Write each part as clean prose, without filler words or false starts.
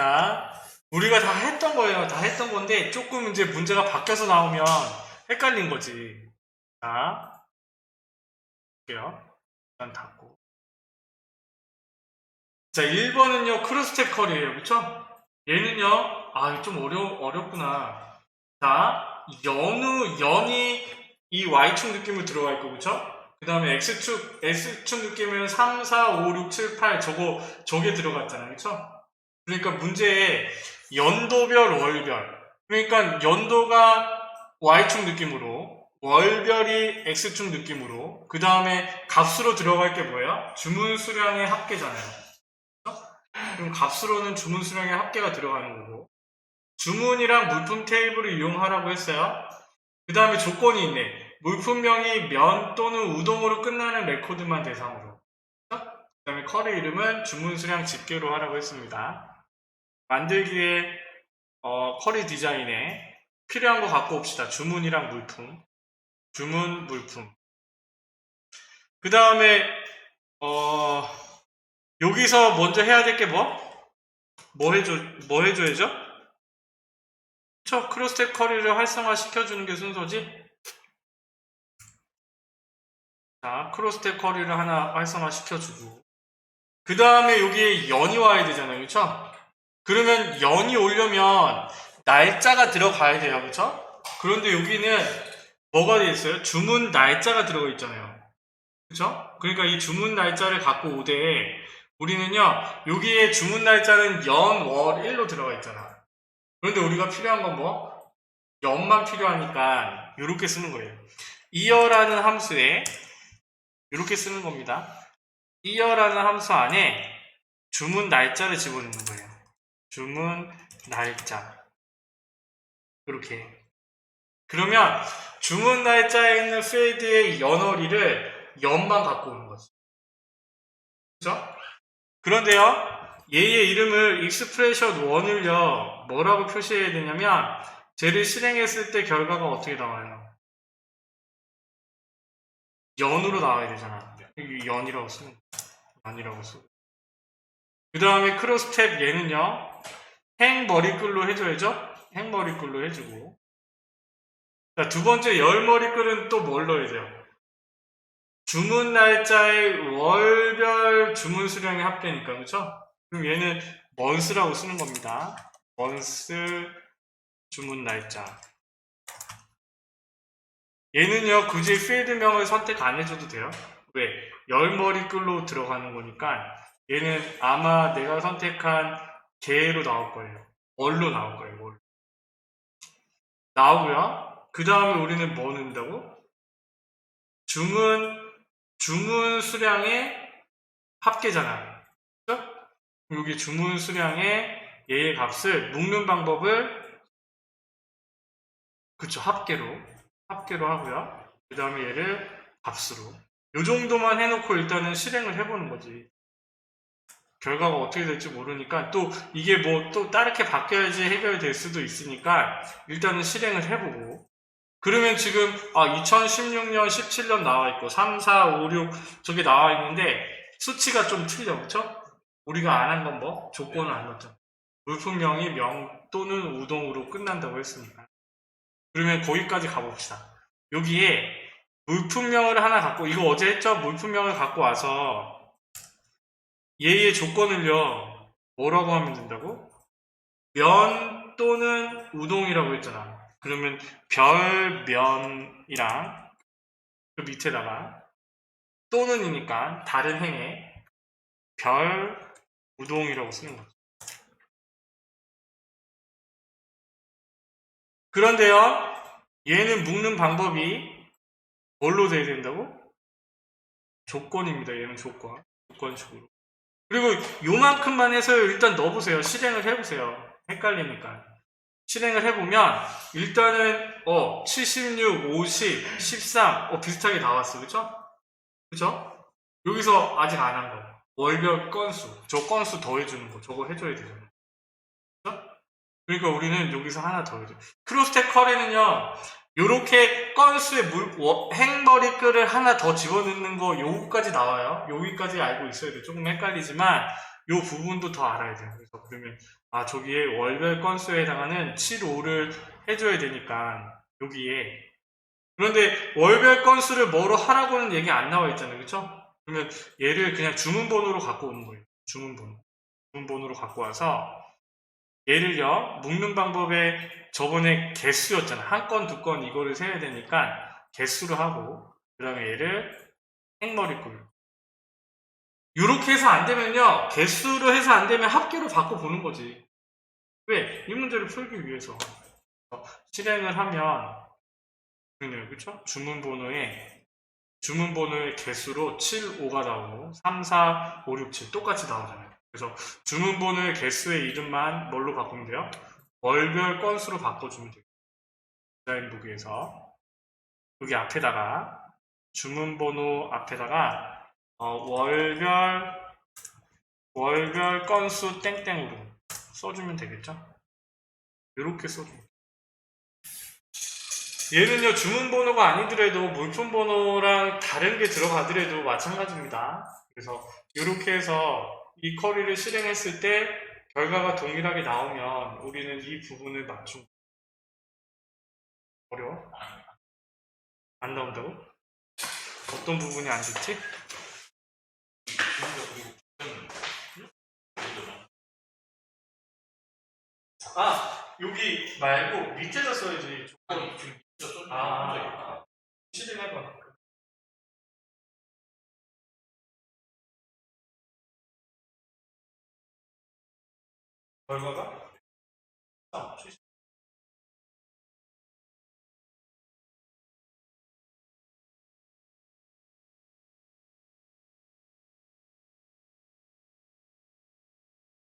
자, 우리가 다 했던 거예요. 다 했던 건데 조금 이제 문제가 바뀌어서 나오면 헷갈린 거지. 자, 볼게요. 일단 닫고. 자, 1번은요, 크로스텝 컬이에요. 그쵸? 얘는요, 좀 어렵구나. 자, 연이 이 Y축 느낌으로 들어가 있고, 그쵸? 그 다음에 X축 느낌은 3, 4, 5, 6, 7, 8, 저게 들어갔잖아요. 그쵸? 그러니까 문제에 연도별, 월별. 그러니까 연도가 Y축 느낌으로, 월별이 X축 느낌으로, 그 다음에 값으로 들어갈 게 뭐예요? 주문 수량의 합계잖아요. 그럼 값으로는 주문 수량의 합계가 들어가는 거고, 주문이랑 물품 테이블을 이용하라고 했어요. 그 다음에 조건이 있네. 물품명이 면 또는 우동으로 끝나는 레코드만 대상으로. 그 다음에 컬의 이름은 주문 수량 집계로 하라고 했습니다. 만들기에 컬의 디자인에 필요한 거 갖고 옵시다. 주문이랑 물품. 주문, 물품. 그 다음에 여기서 먼저 해야 될 게 뭐 해줘야죠? 그쵸? 크로스텝 쿼리를 활성화 시켜주는 게 순서지? 자, 크로스텝 쿼리를 하나 활성화 시켜주고. 그 다음에 여기에 연이 와야 되잖아요. 그쵸? 그러면 연이 오려면 날짜가 들어가야 돼요. 그쵸? 그런데 여기는 뭐가 되어 있어요? 주문 날짜가 들어가 있잖아요. 그쵸? 그러니까 이 주문 날짜를 갖고 오되 우리는요, 여기에 주문 날짜는 연, 월, 일로 들어가 있잖아. 그런데 우리가 필요한 건 연만 필요하니까 이렇게 쓰는 거예요. 이어라는 함수에 이렇게 쓰는 겁니다. 이어라는 함수 안에 주문 날짜를 집어넣는 거예요. 주문 날짜. 이렇게. 그러면 주문 날짜에 있는 필드의 연월일을 연만 갖고 오는 거죠. 그죠? 그런데요, 얘의 이름을 익스프레션 1을요, 뭐라고 표시해야 되냐면, 쟤를 실행했을 때 결과가 어떻게 나와요? 연으로 나와야 되잖아. 여기 연이라고 쓰는 거야. 연이라고 쓰고. 그 다음에 크로스텝 얘는요, 행머리글로 해줘야죠? 행머리글로 해주고. 자, 두 번째 열머리글은 또 뭘 넣어야 돼요? 주문 날짜의 월별 주문 수량의 합계니까, 그쵸? 그럼 얘는 먼스라고 쓰는 겁니다. 먼스 주문 날짜. 얘는요, 굳이 필드명을 선택 안 해줘도 돼요. 왜? 열머리글로 들어가는 거니까 얘는 아마 내가 선택한 개로 나올 거예요. 월로 나올 거예요, 월. 나오고요. 그 다음에 우리는 뭐 넣는다고? 주문 수량의 합계잖아. 그죠? 여기 주문 수량의 얘의 값을 묶는 방법을 그쵸, 합계로 하고요. 그 다음에 얘를 값으로. 요 정도만 해놓고 일단은 실행을 해보는 거지. 결과가 어떻게 될지 모르니까 또 이게 또 다르게 바뀌어야지 해결될 수도 있으니까 일단은 실행을 해보고. 그러면 지금 2016년, 17년 나와 있고 3, 4, 5, 6 저게 나와 있는데 수치가 좀 틀려. 그쵸? 우리가 안 한 건 조건을 안 넣었잖아. 물품명이 명 또는 우동으로 끝난다고 했으니까. 그러면 거기까지 가봅시다. 여기에 물품명을 하나 갖고, 이거 어제 했죠? 물품명을 갖고 와서 얘의 조건을요, 뭐라고 하면 된다고? 면 또는 우동이라고 했잖아. 그러면 별면이랑 그 밑에다가 또는이니까 다른 행에 별 우동이라고 쓰는 거죠. 그런데요, 얘는 묶는 방법이 뭘로 돼야 된다고? 조건입니다. 얘는 조건식으로. 그리고 요만큼만 해서 일단 넣어보세요. 실행을 해보세요. 헷갈리니까. 실행을 해보면 일단은 76, 50, 13 비슷하게 나왔어. 그쵸? 그쵸? 여기서 아직 안 한 거. 월별 건수. 저 건수 더해주는 거. 저거 해줘야 되잖아. 그쵸? 그러니까 우리는 여기서 하나 더 해줘. 크로스텝 컬에는요, 요렇게 건수의 행머리글을 하나 더 집어넣는 거 요거까지 나와요. 여기까지 알고 있어야 돼. 조금 헷갈리지만 요 부분도 더 알아야 돼요. 그래서 그러면 저기에 월별 건수에 해당하는 7, 5를 해줘야 되니까 여기에 그런데 월별 건수를 뭐로 하라고는 얘기 안 나와 있잖아요. 그렇죠? 그러면 얘를 그냥 주문번호로 갖고 오는 거예요. 주문번호로 갖고 와서 얘를요 묶는 방법에 저번에 개수였잖아. 한 건, 두 건 이거를 세야 되니까 개수로 하고 그 다음에 얘를 행머리꼴로 이렇게 해서 안 되면요 개수로 해서 안 되면 합계로 바꿔보는 거지. 왜? 이 문제를 풀기 위해서 실행을 하면 그렇죠? 주문번호의 개수로 7, 5가 나오고 3, 4, 5, 6, 7 똑같이 나오잖아요. 그래서 주문번호의 개수의 이름만 뭘로 바꾸면 돼요? 월별 건수로 바꿔주면 돼요. 디자인 보기에서 여기 앞에다가 주문번호 앞에다가 월별 건수 땡땡으로 써주면 되겠죠? 이렇게 써주면 돼요. 얘는요 주문번호가 아니더라도 물품번호랑 다른 게 들어가더라도 마찬가지입니다. 그래서 이렇게 해서 이 쿼리를 실행했을 때 결과가 동일하게 나오면 우리는 이 부분을 맞추고 어려워? 안 나온다고? 어떤 부분이 안 좋지? 여기 말고 밑에다 써야지. 실행해봐. 결과가?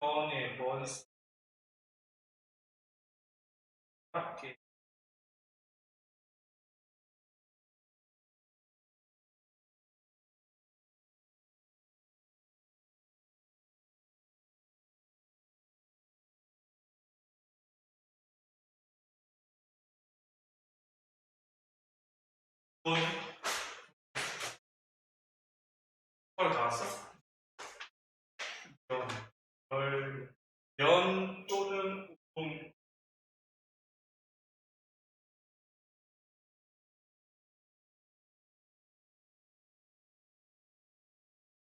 머리 깎기. 다 왔어? 면 또는 우동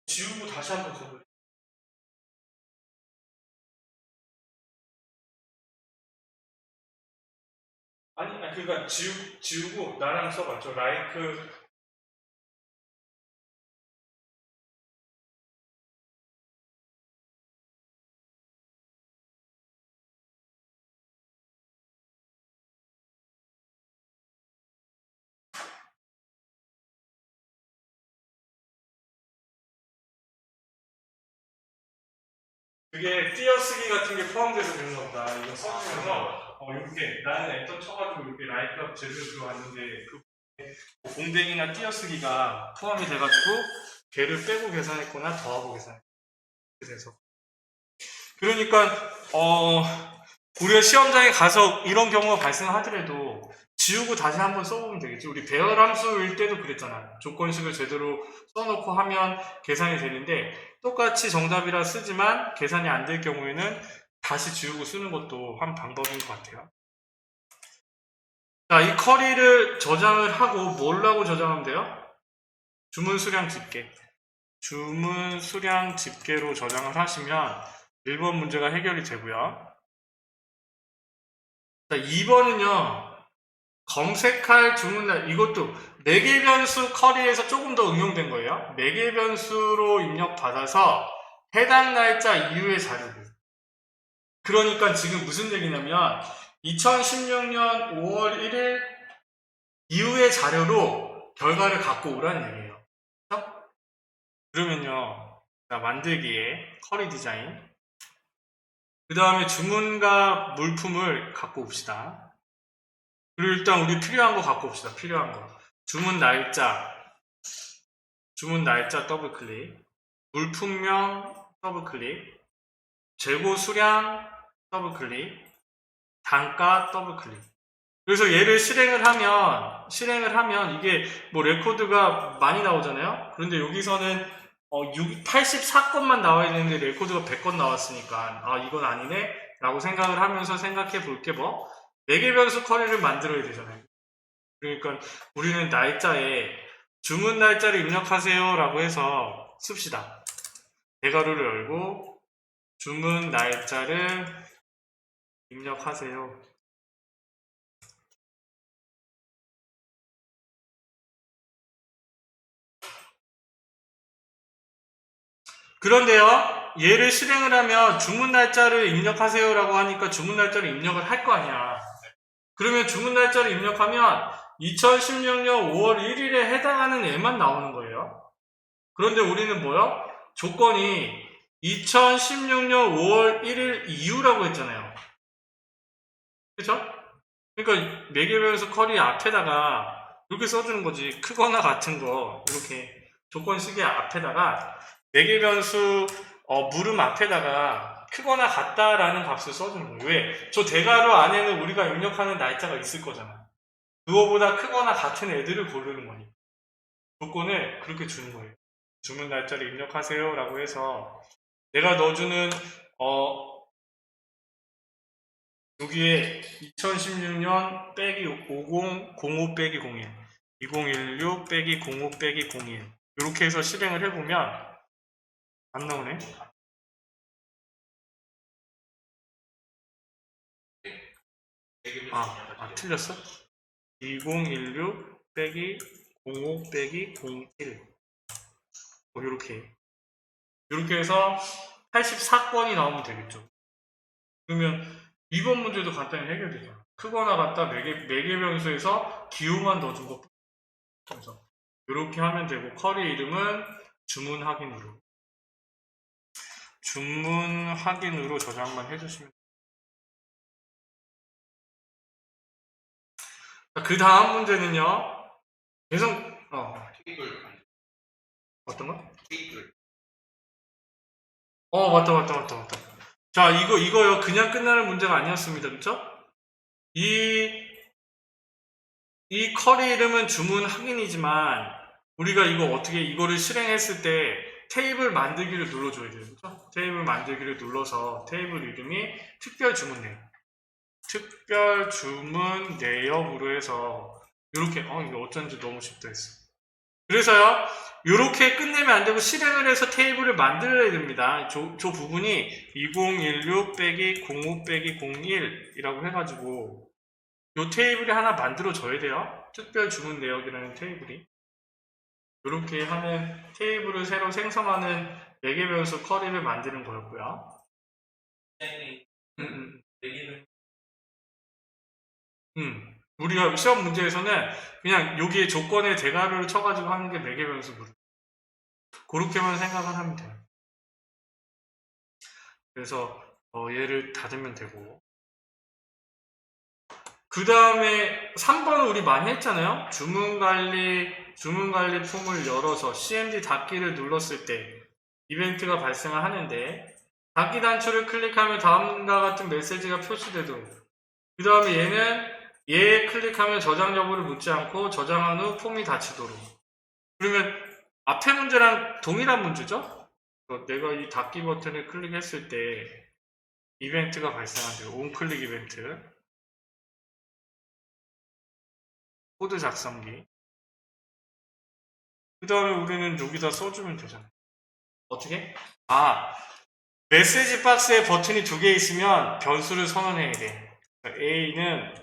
지우고 다시 한번 써볼래? 아니 그러니까 지우고 나랑 써봤죠. 라이크 그게 띄어쓰기 같은 게 포함돼서 그런가 보다. 이거 써주면서 이렇게 나는 엔터 쳐가지고 이렇게 라이크가 제대로 들어왔는데 그 공백이나 띄어쓰기가 포함이 돼가지고 걔를 빼고 계산했거나 더하고 계산했거나 그래서 그러니까 우리가 시험장에 가서 이런 경우가 발생하더라도 지우고 다시 한번 써보면 되겠지. 우리 배열 함수일 때도 그랬잖아. 조건식을 제대로 써놓고 하면 계산이 되는데 똑같이 정답이라 쓰지만 계산이 안 될 경우에는 다시 지우고 쓰는 것도 한 방법인 것 같아요. 자, 이 쿼리를 저장을 하고 뭘로 저장하면 돼요? 주문 수량 집계. 주문 수량 집계로 저장을 하시면 1번 문제가 해결이 되고요. 자, 2번은요. 검색할 주문날 이것도 매개 변수 쿼리에서 조금 더 응용된 거예요. 매개 변수로 입력받아서 해당 날짜 이후의 자료를. 그러니까 지금 무슨 얘기냐면 2016년 5월 1일 이후의 자료로 결과를 갖고 오라는 얘기예요. 그렇죠? 그러면요. 자, 만들기에 쿼리 디자인 그 다음에 주문과 물품을 갖고 옵시다. 그리고 일단 우리 필요한 거 갖고 옵시다. 필요한 거. 주문 날짜 더블 클릭. 물품명 더블 클릭. 재고 수량 더블 클릭. 단가 더블 클릭. 그래서 얘를 실행을 하면 이게 뭐 레코드가 많이 나오잖아요. 그런데 여기서는 84건만 나와야 되는데 레코드가 100건 나왔으니까 이건 아니네 라고 생각을 하면서 생각해 볼 게 뭐 매개 변수 커리를 만들어야 되잖아요. 그러니까 우리는 날짜에 주문 날짜를 입력하세요 라고 해서 씁시다. 대괄호를 열고 주문 날짜를 입력하세요. 그런데요, 얘를 실행을 하면 주문 날짜를 입력하세요 라고 하니까 주문 날짜를 입력을 할 거 아니야. 그러면 주문 날짜를 입력하면 2016년 5월 1일에 해당하는 애만 나오는 거예요. 그런데 우리는 뭐요? 조건이 2016년 5월 1일 이후라고 했잖아요. 그쵸? 그러니까 매개변수 커리 앞에다가 이렇게 써주는 거지. 크거나 같은 거 이렇게 조건 시계 앞에다가 매개변수 물음 앞에다가 크거나 같다라는 값을 써주는 거예요. 왜? 저 대괄호 안에는 우리가 입력하는 날짜가 있을 거잖아. 그거보다 크거나 같은 애들을 고르는 거니까. 조건을 그렇게 주는 거예요. 주문 날짜를 입력하세요 라고 해서 내가 넣어주는 여기에 2016년 빼기 50, 05 빼기 01 2016 빼기 05 빼기 01 이렇게 해서 실행을 해보면 안 나오네. 틀렸어? 2016 빼기 05 빼기 01 이렇게 해서 84건이 나오면 되겠죠. 그러면 이번 문제도 간단히 해결되잖아. 크거나 같다 매개 변수에서 기호만 넣어준 것 그래서 이렇게 하면 되고 커리 이름은 주문 확인으로 저장만 해주시면 그 다음 문제는요. 계속 어떤 거? 맞다. 자, 이거요. 그냥 끝나는 문제가 아니었습니다. 그쵸? 이 커리 이름은 주문 확인이지만, 우리가 이거를 실행했을 때 테이블 만들기를 눌러줘야 돼요. 그쵸? 테이블 만들기를 눌러서 테이블 이름이 특별 주문 내역으로 해서, 이렇게, 이거 어쩐지 너무 쉽다 했어. 그래서요, 이렇게 끝내면 안 되고 실행을 해서 테이블을 만들어야 됩니다. 저 부분이 2016 빼기 05 빼기 01이라고 해가지고 이 테이블이 하나 만들어져야 돼요. 특별 주문 내역이라는 테이블이. 이렇게 하는 테이블을 새로 생성하는 매개 변수 커리를 만드는 거였고요. 우리가 시험 문제에서는 그냥 여기에 조건의 대괄호를 쳐가지고 하는 게 매개 변수 물. 그렇게만 생각을 하면 돼요. 그래서 얘를 닫으면 되고 그 다음에 3번은 우리 많이 했잖아요. 주문관리 폼을 열어서 CMD 닫기를 눌렀을 때 이벤트가 발생을 하는데 닫기 단추를 클릭하면 다음과 같은 메시지가 표시되도록 그 다음에 얘에 클릭하면 저장 여부를 묻지 않고 저장한 후 폼이 닫히도록 그러면 앞에 문제랑 동일한 문제죠? 내가 이 닫기 버튼을 클릭했을 때 이벤트가 발생한대요. 온클릭 이벤트 코드 작성기 그 다음에 우리는 여기다 써주면 되잖아요. 어떻게? 메시지 박스에 버튼이 2개 있으면 변수를 선언해야 돼. A는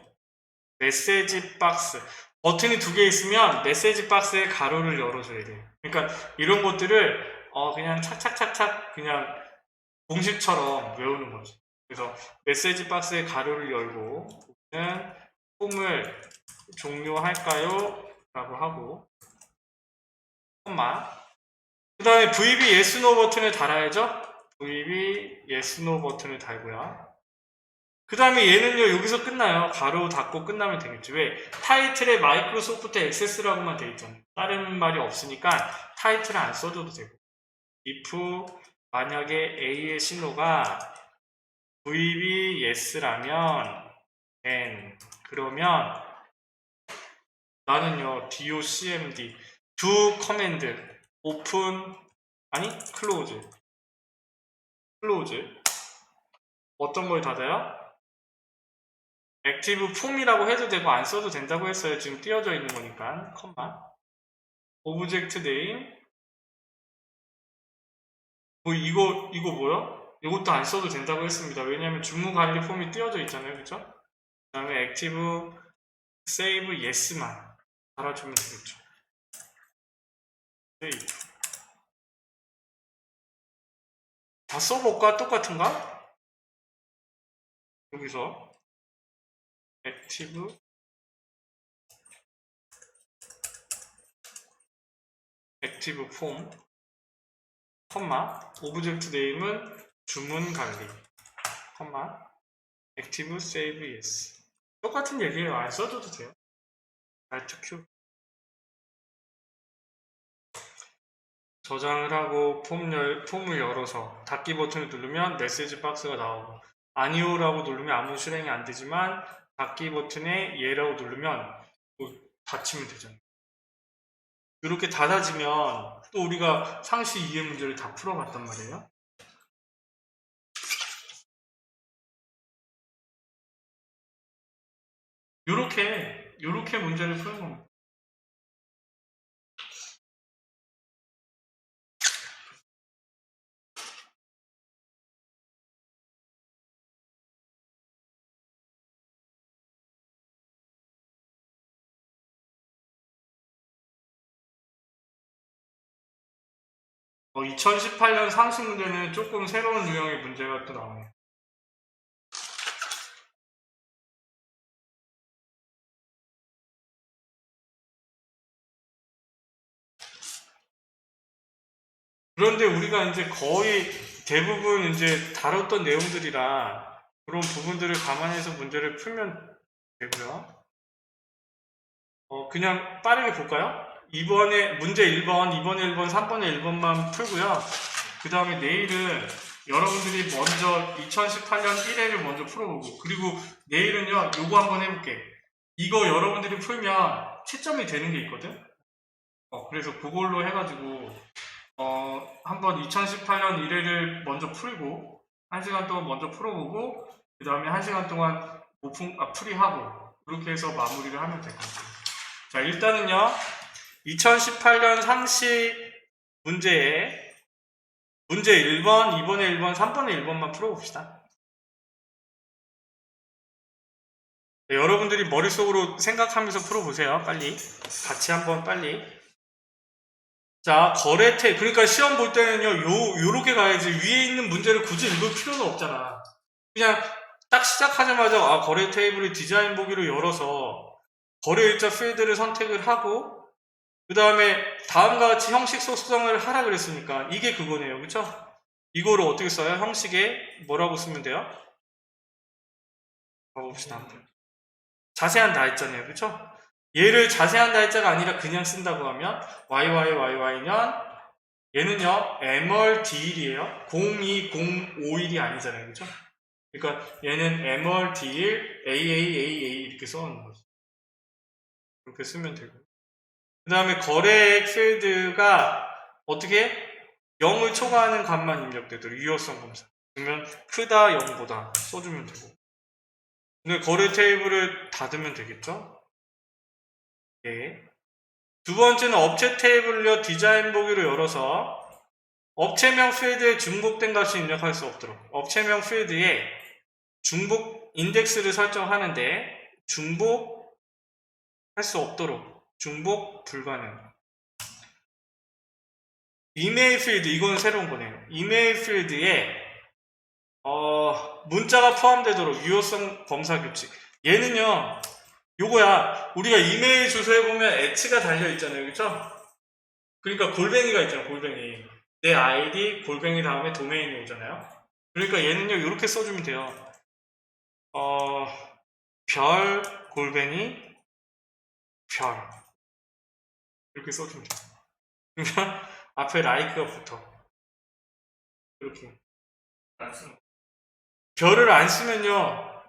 메시지 박스 버튼이 2개 있으면 메시지 박스에 가로를 열어줘야 돼. 그러니까 이런 것들을 그냥 착착착착 그냥 공식처럼 외우는 거지. 그래서 메시지 박스에 가로를 열고 우리는 폼을 종료할까요? 라고 하고 그 다음에 VB yes no 버튼을 달아야죠. VB yes no 버튼을 달고요. 그 다음에 얘는요 여기서 끝나요. 가로 닫고 끝나면 되겠죠. 왜? 타이틀에 마이크로소프트 액세스라고만 돼 있잖아요. 다른 말이 없으니까 타이틀을 안 써줘도 되고 if 만약에 A의 신호가 VB yes라면 then 그러면 나는요 docmd do 커맨드 open 아니 클로즈 어떤 걸 닫아요? 액티브 폼이라고 해도 되고 안 써도 된다고 했어요. 지금 띄어져 있는 거니까 컴마 오브젝트 네임 뭐 이거 뭐야? 이것도 안 써도 된다고 했습니다. 왜냐하면 주무 관리 폼이 띄어져 있잖아요. 그쵸? 그 다음에 액티브 세이브 예스만 달아주면 되겠죠. 세이브 다 써볼까? 똑같은가? 여기서 액티브 폼 컴마 오브젝트 네임은 주문 관리 컴마 액티브 세이브 예스 똑같은 얘기예요. 안 써도 돼요. Alt Q 저장을 하고 폼을 열어서 닫기 버튼을 누르면 메시지 박스가 나오고 아니오라고 누르면 아무 실행이 안 되지만 닫기 버튼에 예라고 누르면 닫히면 되잖아요. 이렇게 닫아지면 또 우리가 상시 이해 문제를 다 풀어봤단 말이에요. 요렇게 문제를 푸는 겁니다. 뭐 2018년 상식 문제는 조금 새로운 유형의 문제가 또 나오네요. 그런데 우리가 이제 거의 대부분 이제 다뤘던 내용들이라 그런 부분들을 감안해서 문제를 풀면 되고요. 그냥 빠르게 볼까요? 이번에 문제 1번, 2번에 1번, 3번에 1번만 풀고요. 그 다음에 내일은 여러분들이 먼저 2018년 1회를 먼저 풀어보고 그리고 내일은요 요거 한번 해볼게. 이거 여러분들이 풀면 채점이 되는 게 있거든. 그래서 그걸로 해가지고 한번 2018년 1회를 먼저 풀고 1시간 동안 먼저 풀어보고 그 다음에 1시간 동안 풀이하고 그렇게 해서 마무리를 하면 될 것 같아요. 자, 일단은요 2018년 상식 문제 1번, 2번에 1번, 3번에 1번만 풀어봅시다. 네, 여러분들이 머릿속으로 생각하면서 풀어보세요. 빨리 같이 한번 빨리. 자, 거래 탭. 그러니까 시험 볼 때는요, 요렇게 가야지. 위에 있는 문제를 굳이 읽을 필요는 없잖아. 그냥 딱 시작하자마자, 거래 테이블을 디자인 보기로 열어서, 거래일자 필드를 선택을 하고, 그 다음에 다음과 같이 형식 속성을 하라 그랬으니까, 이게 그거네요. 그쵸? 이거를 어떻게 써요? 형식에 뭐라고 쓰면 돼요? 봐봅시다. 자세한 날짜네요. 그쵸? 얘를 자세한 날짜가 아니라 그냥 쓴다고 하면 YYYY면 얘는요 MRD일이에요. 0205일이 아니잖아요. 그쵸? 그러니까 얘는 MRD일 AAAA 이렇게 써놓는 거죠. 그렇게 쓰면 되고 그 다음에 거래액 필드가 어떻게 0을 초과하는 값만 입력되도록 유효성 검사 그러면 크다 0보다 써주면 되고 근데 거래 테이블을 닫으면 되겠죠? 네. 두 번째는 업체 테이블로 디자인 보기로 열어서 업체명 필드에 중복된 값이 입력할 수 없도록 업체명 필드에 중복 인덱스를 설정하는데 중복할 수 없도록 중복 불가능 이메일 필드 이건 새로운 거네요. 이메일 필드에 문자가 포함되도록 유효성 검사 규칙 얘는요 요거야 우리가 이메일 주소에 보면 @가 달려있잖아요. 그쵸? 그러니까 골뱅이가 있잖아 골뱅이 내 아이디 골뱅이 다음에 도메인이 오잖아요. 그러니까 얘는요 이렇게 써주면 돼요. 별 골뱅이 별 이렇게 써주면 돼요. 그러니까 앞에 라이크가 붙어 이렇게 별을 안 쓰면요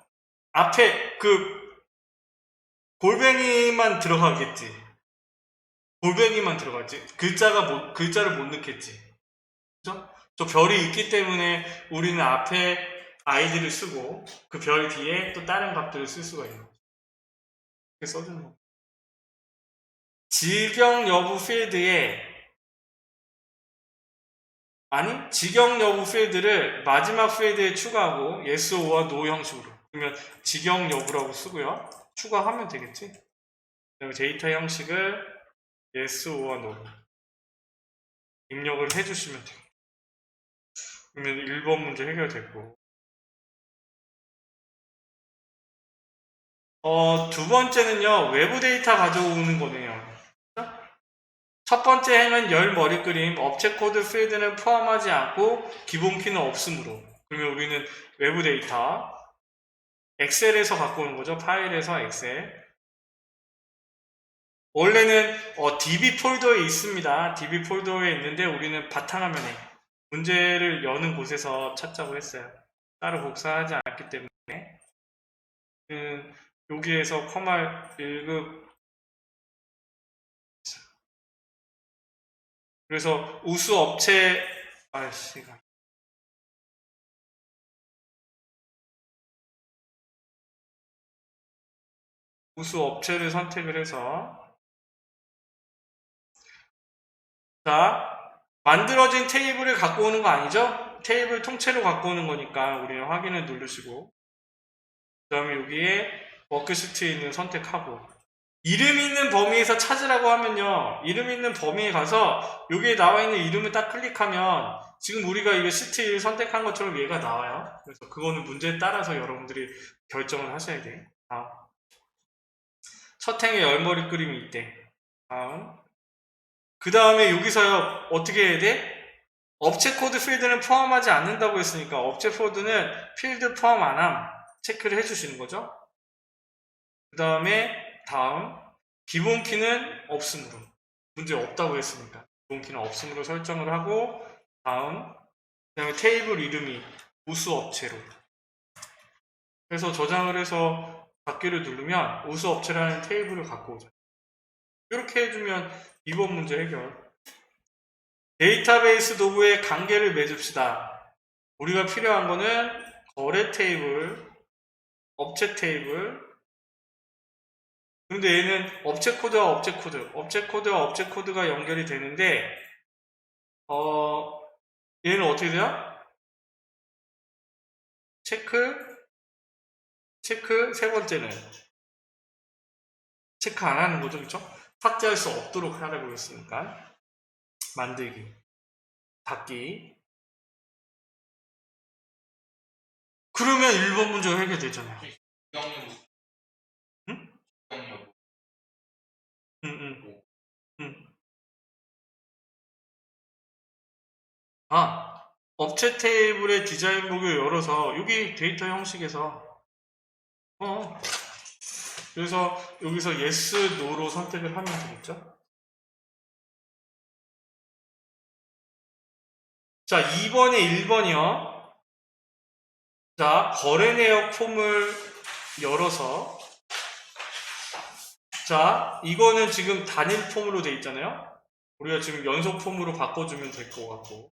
앞에 그 골뱅이만 들어가겠지. 골뱅이만 들어갔지. 글자를 못 넣겠지. 그죠? 저 별이 있기 때문에 우리는 앞에 아이디를 쓰고 그 별 뒤에 또 다른 값들을 쓸 수가 있는 거죠. 이렇게 써주는 거. 직영 여부 필드에 직영 여부 필드를 마지막 필드에 추가하고 yes, or와 no 형식으로. 그러면 직영 여부라고 쓰고요. 추가하면 되겠지. 그다음에 데이터 형식을 yes, or와 no로 입력을 해주시면 돼요. 그러면 1번 문제 해결됐고. 두 번째는요, 외부 데이터 가져오는 거네요. 첫 번째 행은 열 머리 그림, 업체 코드 필드는 포함하지 않고 기본 키는 없으므로. 그러면 우리는 외부 데이터, 엑셀에서 갖고 오는 거죠. 파일에서 엑셀. 원래는 DB 폴더에 있습니다. DB 폴더에 있는데 우리는 바탕화면에 문제를 여는 곳에서 찾자고 했어요. 따로 복사하지 않았기 때문에 여기에서 컴활 1급 그래서 우수 업체 우수 업체를 선택을 해서 자 만들어진 테이블을 갖고 오는 거 아니죠? 테이블 통째로 갖고 오는 거니까 우리는 확인을 누르시고 그 다음에 여기에 워크시트에 있는 선택하고 이름 있는 범위에서 찾으라고 하면요 이름 있는 범위에 가서 여기에 나와 있는 이름을 딱 클릭하면 지금 우리가 이거 시트 1 선택한 것처럼 얘가 나와요. 그래서 그거는 문제에 따라서 여러분들이 결정을 하셔야 돼요. 다음 첫 행에 열머리 그림이 있대. 다음 그 다음에 여기서요 어떻게 해야 돼? 업체 코드 필드는 포함하지 않는다고 했으니까 업체 코드는 필드 포함 안함 체크를 해주시는 거죠. 그 다음에 다음 기본 키는 없으므로 문제 없다고 했으니까 기본 키는 없으므로 설정을 하고 다음 그 다음에 테이블 이름이 우수 업체로 그래서 저장을 해서 받기를 누르면 우수 업체라는 테이블을 갖고 오죠. 이렇게 해주면 이번 문제 해결. 데이터베이스 도구에 관계를 맺읍시다. 우리가 필요한 거는 거래 테이블, 업체 테이블. 근데 얘는 업체 코드와 업체 코드, 업체 코드와 업체 코드가 연결이 되는데, 얘는 어떻게 돼요? 체크, 세 번째는 체크 안 하는 거죠, 그쵸? 삭제할 수 없도록 하라고 했으니까. 만들기, 닫기. 그러면 1번 문제가 해결되잖아요. 응? 응. 업체 테이블의 디자인 보기를 열어서 여기 데이터 형식에서 그래서 여기서 yes, no로 선택을 하면 되겠죠? 자, 2번에 1번이요. 자, 거래 내역 폼을 열어서 자, 이거는 지금 단일 폼으로 돼 있잖아요. 우리가 지금 연속 폼으로 바꿔주면 될 것 같고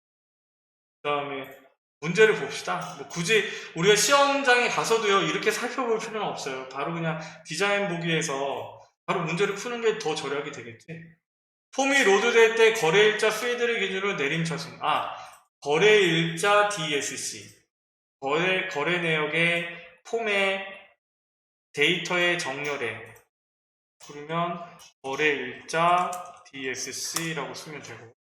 그 다음에 문제를 봅시다. 뭐 굳이 우리가 시험장에 가서도요 이렇게 살펴볼 필요는 없어요. 바로 그냥 디자인 보기에서 바로 문제를 푸는 게 더 절약이 되겠지. 폼이 로드될 때 거래일자 필드를 기준으로 내림차순. 거래일자 DSC. 거래 내역의 폼의 데이터의 정렬에. 그러면 거래일자 DSC라고 쓰면 되고.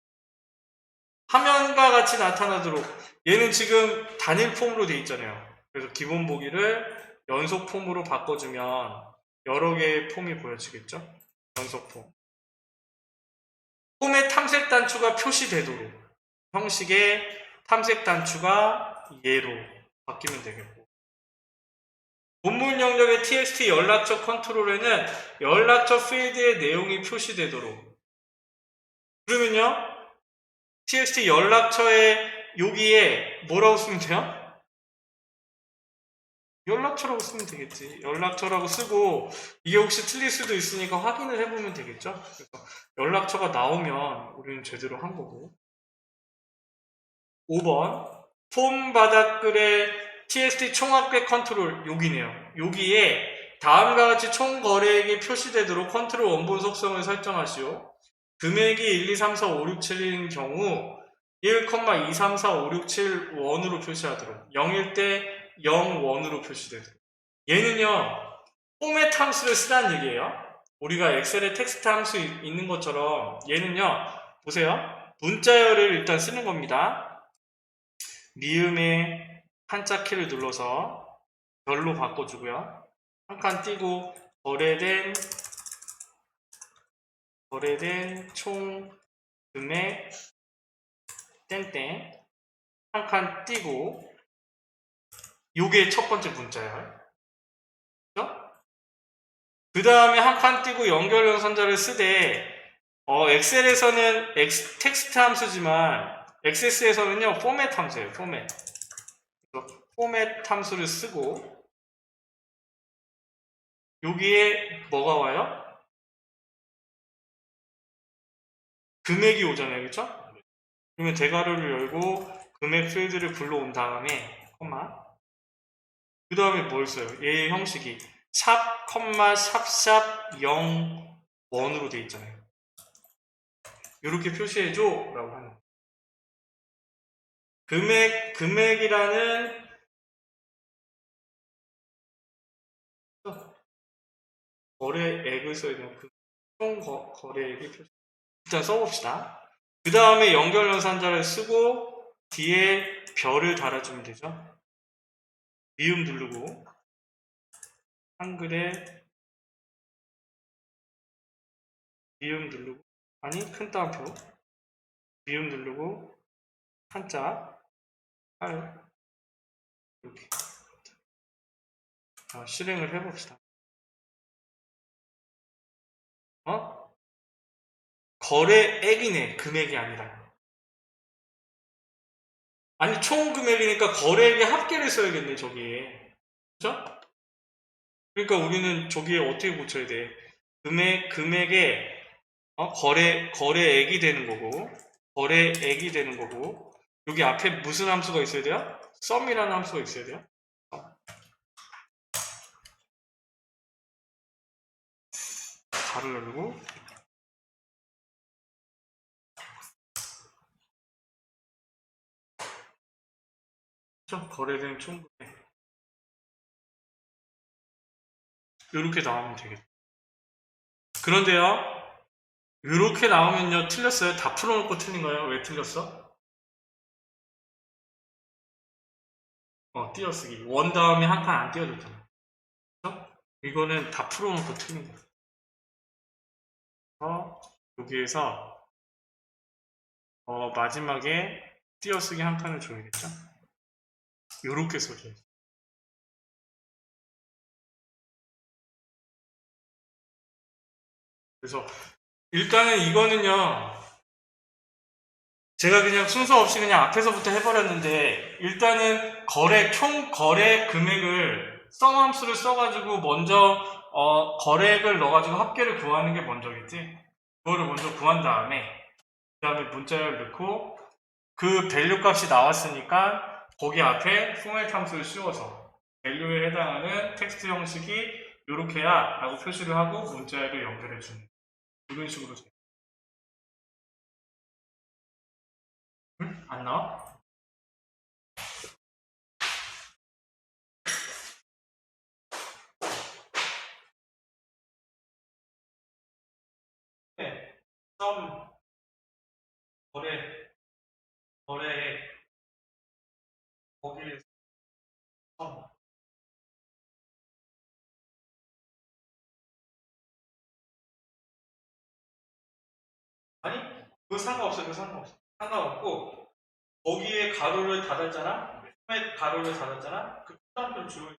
화면과 같이 나타나도록. 얘는 지금 단일 폼으로 되어 있잖아요. 그래서 기본 보기를 연속 폼으로 바꿔주면 여러 개의 폼이 보여지겠죠? 연속 폼. 폼의 탐색 단추가 표시되도록 형식의 탐색 단추가 예로 바뀌면 되겠고 본문 영역의 txt 연락처 컨트롤에는 연락처 필드의 내용이 표시되도록 그러면요 txt 연락처에 여기에 뭐라고 쓰면 돼요? 연락처라고 쓰면 되겠지. 연락처라고 쓰고 이게 혹시 틀릴 수도 있으니까 확인을 해보면 되겠죠. 그래서 연락처가 나오면 우리는 제대로 한 거고 5번 폼 바닥글의 TST 총합계 컨트롤 여기네요. 여기에 다음과 같이 총 거래액이 표시되도록 컨트롤 원본 속성을 설정하시오. 금액이 1, 2, 3, 4, 5, 6, 7인 경우 1,2, 3, 4, 5, 6, 7 원으로 표시하도록 0일 때 0 원으로 표시되도록. 얘는요 포맷 함수를 쓰라는 얘기예요. 우리가 엑셀에 텍스트 함수 있는 것처럼 얘는요 보세요. 문자열을 일단 쓰는 겁니다. 미음의 한자 키를 눌러서 별로 바꿔주고요. 한 칸 띄고 거래된 총 금액 땡땡 한 칸 띄고 요게 첫 번째 문자열. 그죠? 그 다음에 한 칸 띄고 연결 연산자를 쓰되 엑셀에서는 텍스트 함수지만 XS에서는요 포맷 함수예요. 포맷. 포맷 함수를 쓰고 여기에 뭐가 와요? 금액이 오잖아요. 그쵸? 그러면 대괄호를 열고 금액 필드를 불러온 다음에 콤마 그 다음에 뭘 써요? 얘의 형식이 샵, 콤마, 샵샵 0 원으로 돼 있잖아요. 이렇게 표시해줘 라고 하는 거예요. 금액이라는 거래액을 써야 되는 총 거래액이 표시. 일단 써봅시다. 그 다음에 연결 연산자를 쓰고 뒤에 별을 달아주면 되죠. 미음 누르고 한글에 미음 누르고 아니 큰 따옴표 미음 누르고 한자 팔 이렇게 실행을 해봅시다. 거래액이네 금액이 아니라. 아니 총 금액이니까 거래액의 합계를 써야겠네 저기에. 그죠? 그러니까 우리는 저기에 어떻게 고쳐야 돼? 금액에 거래액이 되는 거고 거래액이 되는 거고 여기 앞에 무슨 함수가 있어야 돼요? sum이라는 함수가 있어야 돼요. 가로 열고 거래된 총 금액 이렇게 나오면 되겠죠. 그런데요 이렇게 나오면요 틀렸어요. 다 풀어놓고 틀린 거예요. 왜 틀렸어? 띄어쓰기 원 다음에 한 칸 안 띄워줬잖아. 그렇죠? 이거는 다 풀어놓고 틀린 거예요. 여기에서 마지막에 띄어쓰기 한 칸을 줘야겠죠? 요렇게 써줘야죠. 그래서 일단은 이거는요 제가 그냥 순서 없이 그냥 앞에서부터 해버렸는데 일단은 총 거래 금액을 썸함수를 써가지고 먼저 거래액을 넣어가지고 합계를 구하는 게 먼저겠지. 그거를 먼저 구한 다음에 그 다음에 문자열 넣고 그 밸류 값이 나왔으니까 거기 앞에 포맷 함수를 씌워서 밸류에 해당하는 텍스트 형식이 요렇게야 라고 표시를 하고 문자열을 연결해주는 이런 식으로 돼요. 응? 안 나와? 네. 썸 거래액 거기에 썸 아니 그거 상관없어. 그거 상관없어. 상관없고 거기에 가로를 닫았잖아. 처음에 가로를 닫았잖아. 그 다음에 주로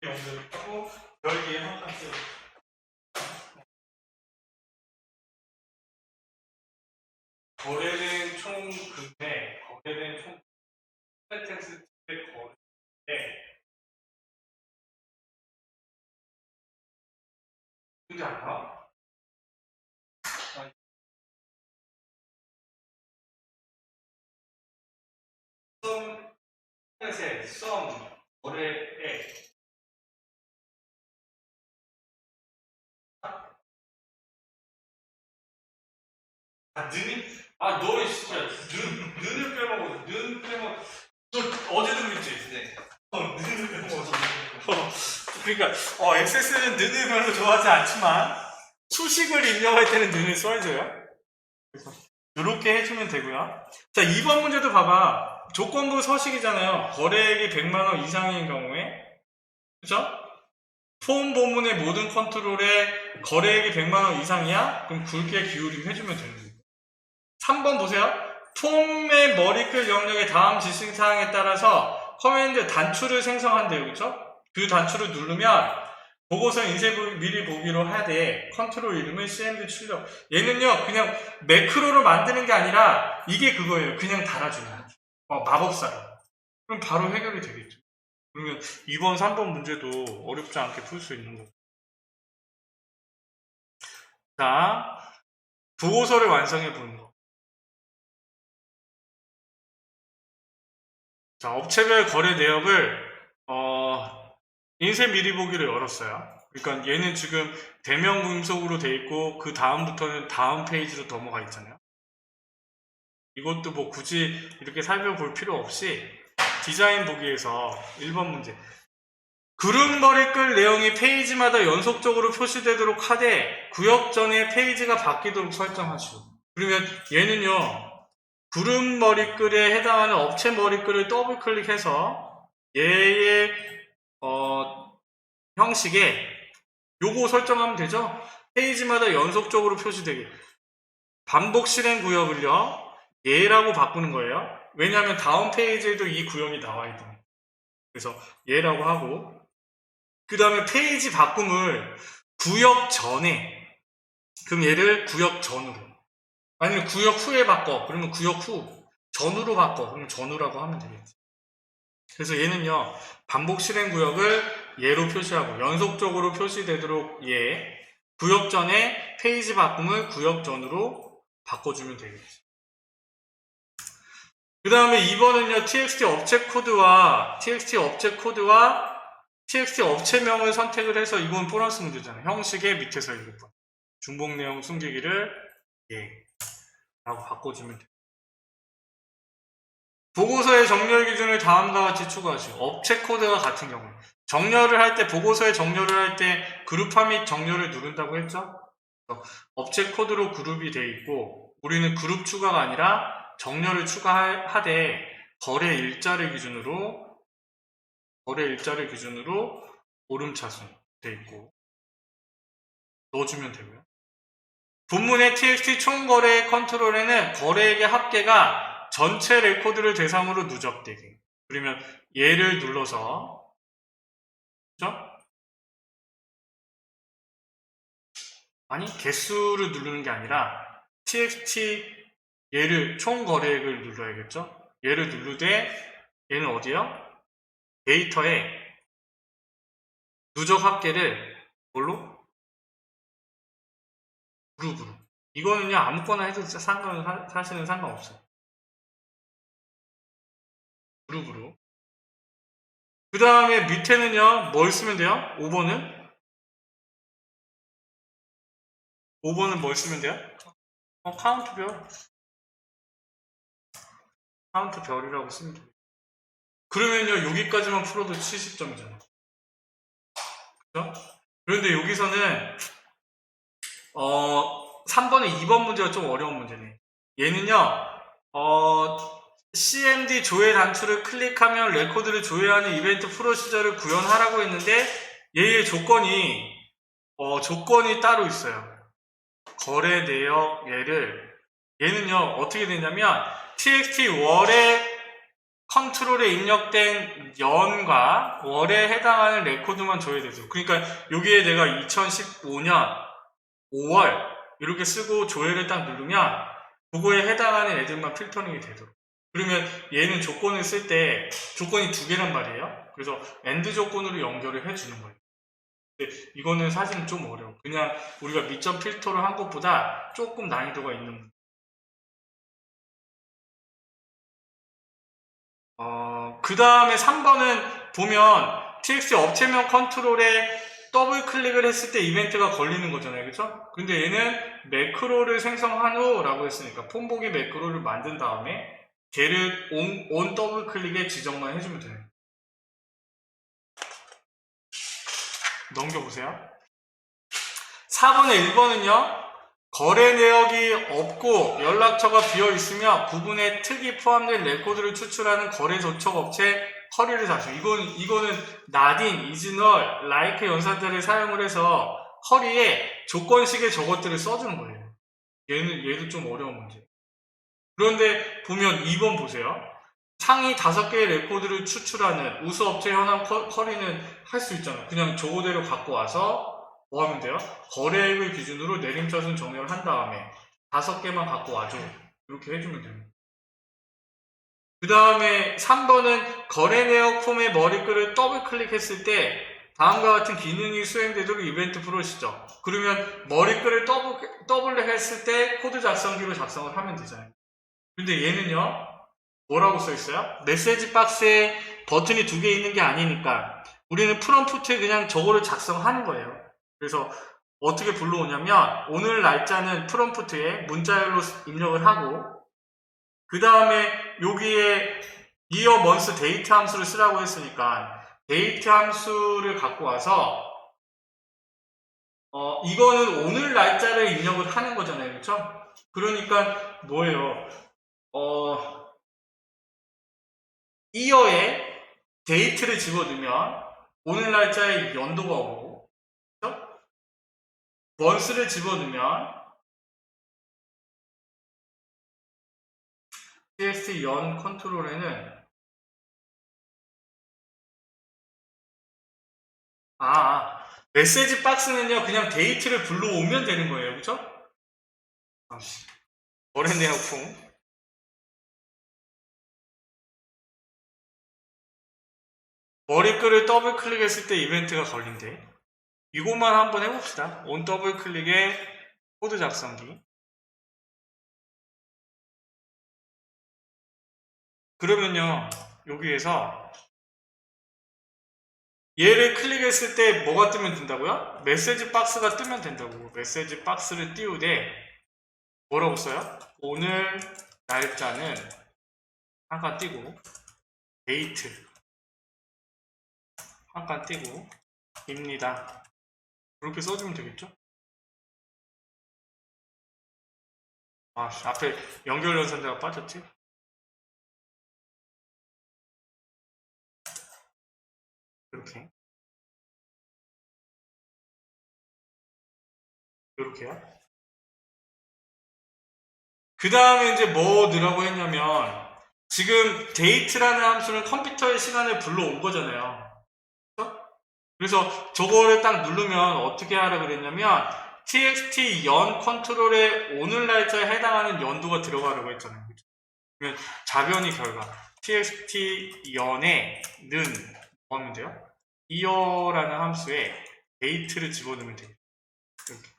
연결을 하고 별기에 한 칸씩 거래된 총 금액 거래된 총 텍스트 거래 그지 않나? 포맷의 썸 거래액 느니? 너는 진짜 는을 빼먹어. 는 빼먹어. 너 어제도 그랬지? 네. 는을 빼먹어서. 그러니까 XS는 는을 별로 좋아하지 않지만 수식을 입력할 때는 는을 써야줘요. 그래서 이렇게 해주면 되고요. 자, 2번 문제도 봐봐. 조건부 서식이잖아요. 거래액이 100만원 이상인 경우에, 그죠? 폼 본문의 모든 컨트롤에 거래액이 100만원 이상이야? 그럼 굵게 기울임 해주면 되는 거예요. 3번 보세요. 폼의 머리글 영역의 다음 지시 사항에 따라서 커맨드 단추를 생성한대요. 그죠? 그 단추를 누르면 보고서 인쇄 미리 보기로 하되 컨트롤 이름은 cmd 출력. 얘는요 그냥 매크로로 만드는 게 아니라 이게 그거예요. 그냥 달아주는 거죠. 마법사로. 그럼 바로 해결이 되겠죠. 그러면 2번 3번 문제도 어렵지 않게 풀 수 있는 거고. 자, 보고서를 완성해 보는 거. 자, 업체별 거래 내역을 인쇄 미리 보기를 열었어요. 그러니까 얘는 지금 대명 금속으로 돼 있고 그 다음부터는 다음 페이지로 넘어가 있잖아요. 이것도 뭐 굳이 이렇게 살펴볼 필요 없이 디자인 보기에서 1번 문제 그룹 머리글 내용이 페이지마다 연속적으로 표시되도록 하되 구역 전에 페이지가 바뀌도록 설정하시오. 그러면 얘는요 그룹 머리글에 해당하는 업체 머리글을 더블 클릭해서 얘의 형식에 요거 설정하면 되죠. 페이지마다 연속적으로 표시되게 반복 실행 구역을요 얘라고 바꾸는 거예요. 왜냐하면 다음 페이지에도 이 구역이 나와 있거든요. 그래서 얘라고 하고 그 다음에 페이지 바꿈을 구역 전에 그럼 얘를 구역 전으로 아니면 구역 후에 바꿔 그러면 구역 후 전후로 바꿔 그러면 전후라고 하면 되겠지. 그래서 얘는요 반복 실행 구역을 얘로 표시하고 연속적으로 표시되도록 얘 구역 전에 페이지 바꿈을 구역 전으로 바꿔주면 되겠지. 그 다음에 2번은요 txt 업체 코드와 txt 업체명을 선택을 해서 이건 보너스 문제잖아요. 형식의 밑에서 1번 중복 내용 숨기기를 라고 바꿔주면 돼요. 보고서의 정렬 기준을 다음과 같이 추가하시오. 업체 코드가 같은 경우 정렬을 할 때 보고서에 정렬을 할 때 그룹화 및 정렬을 누른다고 했죠. 업체 코드로 그룹이 돼 있고 우리는 그룹 추가가 아니라 정렬을 추가하되 거래 일자를 기준으로 오름차순 돼 있고 넣어주면 되고요. 본문의 txt 총거래 컨트롤에는 거래액의 합계가 전체 레코드를 대상으로 누적되게. 그러면 얘를 눌러서 그죠? 아니 개수를 누르는 게 아니라 txt 얘를 총거래액을 눌러야겠죠? 얘를 누르되 얘는 어디요? 데이터에 누적 합계를 뭘로? 그룹으로. 이거는요 아무거나 해도 사실은 상관없어요. 그룹으로. 그 다음에 밑에는요 뭘 쓰면 돼요? 5번은 뭘 쓰면 돼요? 카운트 별이라고 쓰면 돼요. 그러면요 여기까지만 풀어도 70점이잖아. 그죠? 그런데 여기서는 3번에 2번 문제가 좀 어려운 문제네. 얘는요 cmd 조회 단추를 클릭하면 레코드를 조회하는 이벤트 프로시저를 구현하라고 했는데 얘의 조건이 따로 있어요. 거래 내역 얘는요 어떻게 되냐면 txt 월의 컨트롤에 입력된 연과 월에 해당하는 레코드만 조회되죠. 그러니까 여기에 내가 2015년 5월 이렇게 쓰고 조회를 딱 누르면 그거에 해당하는 애들만 필터링이 되도록. 그러면 얘는 조건을 쓸 때 조건이 두 개란 말이에요. 그래서 AND 조건으로 연결을 해주는 거예요. 근데 이거는 사실은 좀 어려워. 그냥 우리가 미점 필터를 한 것보다 조금 난이도가 있는 그 다음에 3번은 보면 txt 업체명 컨트롤에 더블 클릭을 했을 때 이벤트가 걸리는 거잖아요. 그쵸? 근데 얘는 매크로를 생성한 후라고 했으니까 폼보기 매크로를 만든 다음에 걔를 on 더블 클릭에 지정만 해주면 돼요. 넘겨보세요. 4번에 1번은요. 거래 내역이 없고 연락처가 비어있으며 부분에 특이 포함된 레코드를 추출하는 거래 조촉 업체 커리를 자주. 이거는 나딘, 이즈널, 라이크 연산자를 사용을 해서 커리에 조건식의 저것들을 써주는 거예요. 얘도 좀 어려운 문제. 그런데 보면 2번 보세요. 상위 5개의 레코드를 추출하는 우수업체 현황 커리는 할 수 있잖아요. 그냥 저거대로 갖고 와서 뭐 하면 돼요? 거래액을 기준으로 내림차순 정렬을 한 다음에 5개만 갖고 와줘. 이렇게 해주면 됩니다. 그 다음에 3번은 거래 내역 폼의 머리글을 더블 클릭했을 때 다음과 같은 기능이 수행되도록 이벤트 풀어주시죠. 그러면 머리글을 더블 했을 때 코드 작성기로 작성을 하면 되잖아요. 근데 얘는요, 뭐라고 써있어요? 메시지 박스에 버튼이 2개 있는 게 아니니까 우리는 프롬프트에 그냥 저거를 작성하는 거예요. 그래서 어떻게 불러오냐면 오늘 날짜는 프롬프트에 문자열로 입력을 하고 그 다음에 여기에 year, month, date 함수를 쓰라고 했으니까 date 함수를 갖고 와서 이거는 오늘 날짜를 입력을 하는 거잖아요. 그렇죠? 그러니까 뭐예요? year에 date를 집어넣으면 오늘 날짜에 연도가 오고 그렇죠? month를 집어넣으면 txt 연 컨트롤에는 메시지 박스는요 그냥 데이트를 불러오면 되는 거예요. 그쵸? 거래 내역 폼 머리글을 더블 클릭했을 때 이벤트가 걸린대. 이것만 한번 해봅시다. on 더블 클릭에 코드 작성기. 그러면요 여기에서 얘를 클릭했을 때 뭐가 뜨면 된다고요? 메시지 박스가 뜨면 된다고. 메시지 박스를 띄우되 뭐라고 써요? 오늘 날짜는 한칸 띄고 데이트 한칸 띄고 입니다. 그렇게 써주면 되겠죠? 앞에 연결 연산자가 빠졌지? 이렇게요. 그 다음에 이제 뭐 넣으라고 했냐면 지금 데이트라는 함수는 컴퓨터의 시간을 불러온 거잖아요. 그래서 저거를 딱 누르면 어떻게 하라 그랬냐면 txt 연 컨트롤에 오늘 날짜에 해당하는 연도가 들어가라고 했잖아요. 그러면 자변이 결과 txt 연에는 뭐 하면 돼요? year라는 함수에 데이트를 집어넣으면 돼요. 이렇게.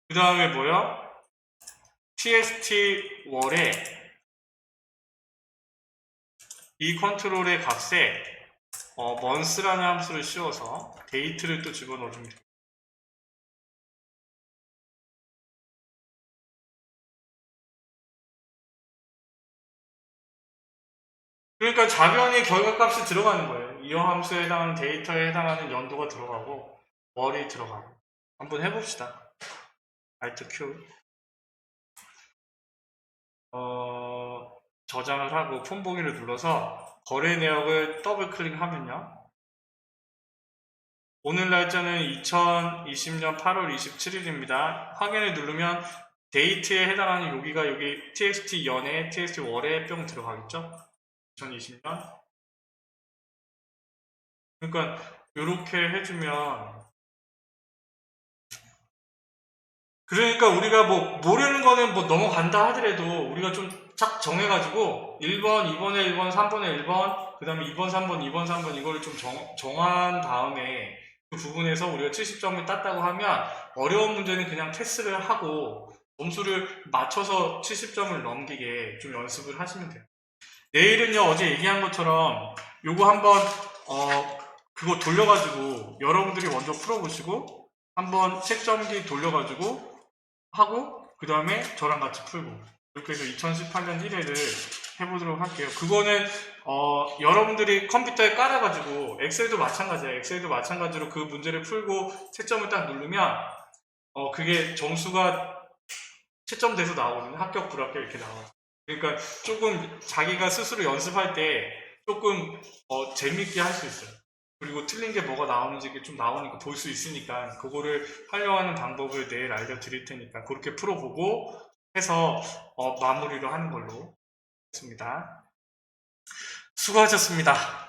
그 다음에 뭐요? txt 월에 이 컨트롤의 값에 month라는 함수를 씌워서 데이트를 또 집어넣어주면 돼요. 그러니까 자변이 결과값이 들어가는 거예요. 이 함수에 해당하는 데이터에 해당하는 연도가 들어가고 월이 들어가고. 한번 해봅시다. Alt Q 저장을 하고 폼 보기를 눌러서 거래 내역을 더블 클릭하면요. 오늘 날짜는 2020년 8월 27일입니다. 확인을 누르면 데이트에 해당하는 여기가 여기 txt 연에 txt 월에 뿅 들어가겠죠? 2020년. 그러니까 이렇게 해주면 그러니까 우리가 뭐 모르는 거는 뭐 넘어간다 하더라도 우리가 좀 쫙 정해가지고 1번, 2번에 1번, 3번에 1번 그 다음에 2번, 3번, 2번, 3번 이거를 좀 정한 다음에 그 부분에서 우리가 70점을 땄다고 하면 어려운 문제는 그냥 패스를 하고 점수를 맞춰서 70점을 넘기게 좀 연습을 하시면 돼요. 내일은요, 어제 얘기한 것처럼 요거 한번 그거 돌려가지고 여러분들이 먼저 풀어보시고 한번 책점기 돌려가지고 하고 그 다음에 저랑 같이 풀고 이렇게 해서 2018년 1회를 해보도록 할게요. 그거는 여러분들이 컴퓨터에 깔아가지고 엑셀도 마찬가지예요. 엑셀도 마찬가지로 그 문제를 풀고 채점을 딱 누르면 그게 점수가 채점돼서 나오거든요. 합격, 불합격 이렇게 나와요. 그러니까 조금 자기가 스스로 연습할 때 조금 재밌게 할 수 있어요. 그리고 틀린 게 뭐가 나오는지 좀 나오니까 볼 수 있으니까 그거를 하려는 방법을 내일 알려드릴 테니까 그렇게 풀어보고 해서 마무리를 하는 걸로 했습니다. 수고하셨습니다.